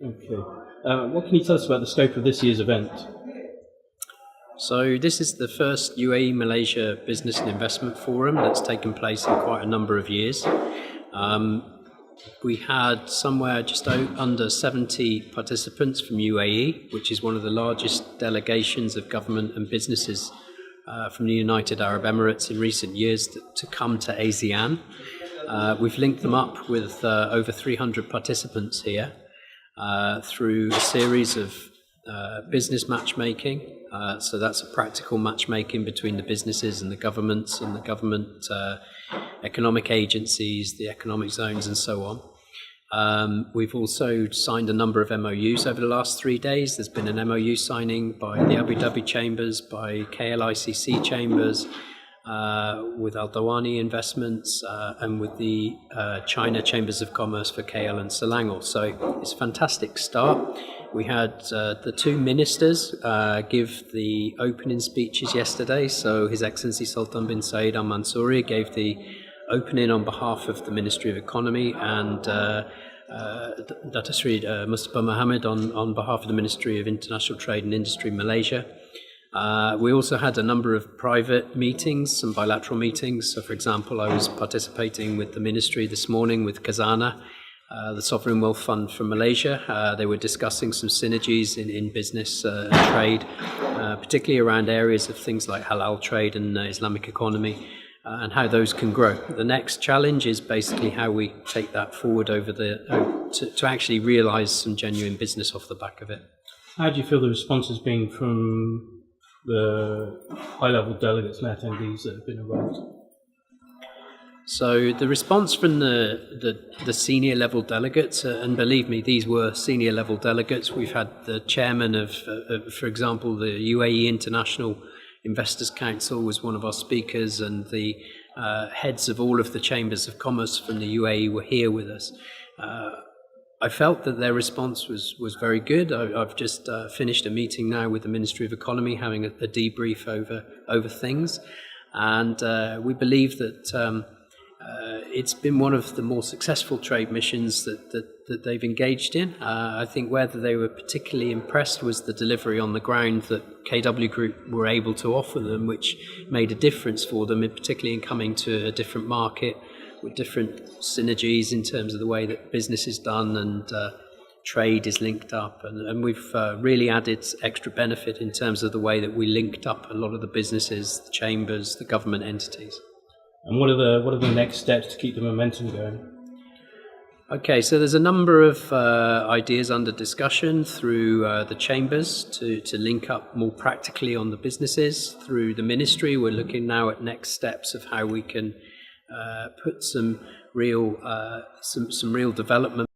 Okay. What can you tell us about the scope of this year's event? So this is the first UAE Malaysia Business and Investment Forum that's taken place in quite a number of years. We had somewhere just under 70 participants from UAE, which is one of the largest delegations of government and businesses from the United Arab Emirates in recent years to come to ASEAN. We've linked them up with over 300 participants here through a series of business matchmaking. So that's a practical matchmaking between the businesses and the governments and the government economic agencies, the economic zones, and so on. We've also signed a number of MOUs over the last 3 days. There's been an MOU signing by the Abu Dhabi Chambers, by KLICC Chambers, with Al Dawani Investments, and with the China Chambers of Commerce for KL and Selangor. So it's a fantastic start. We had the two ministers give the opening speeches yesterday. So His Excellency Sultan bin Saeed Al Mansouri gave the opening on behalf of the Ministry of Economy, and Dr. Sri Mustafa Mohammed on behalf of the Ministry of International Trade and Industry, Malaysia. We also had a number of private meetings, some bilateral meetings. So, for example, I was participating with the ministry this morning with Khazanah, the Sovereign Wealth Fund from Malaysia. They were discussing some synergies in business and trade, particularly around areas of things like halal trade and Islamic economy, and how those can grow. The next challenge is basically how we take that forward over to actually realise some genuine business off the back of it. How do you feel the response has been from the high-level delegates and attendees that have been involved? So the response from the senior level delegates, and believe me, these were senior level delegates. We've had the chairman of, for example, the UAE International Investors Council was one of our speakers, and the heads of all of the chambers of commerce from the UAE were here with us. I felt that their response was very good. I've just finished a meeting now with the Ministry of Economy, having a debrief over things, and we believe that it's been one of the more successful trade missions that they've engaged in. I think whether they were particularly impressed was the delivery on the ground that KW Group were able to offer them, which made a difference for them, particularly in coming to a different market with different synergies in terms of the way that business is done and trade is linked up. And we've really added extra benefit in terms of the way that we linked up a lot of the businesses, the chambers, the government entities. And what are the next steps to keep the momentum going? Okay, so there's a number of ideas under discussion through the chambers to link up more practically on the businesses. Through the ministry, we're looking now at next steps of how we can put some real development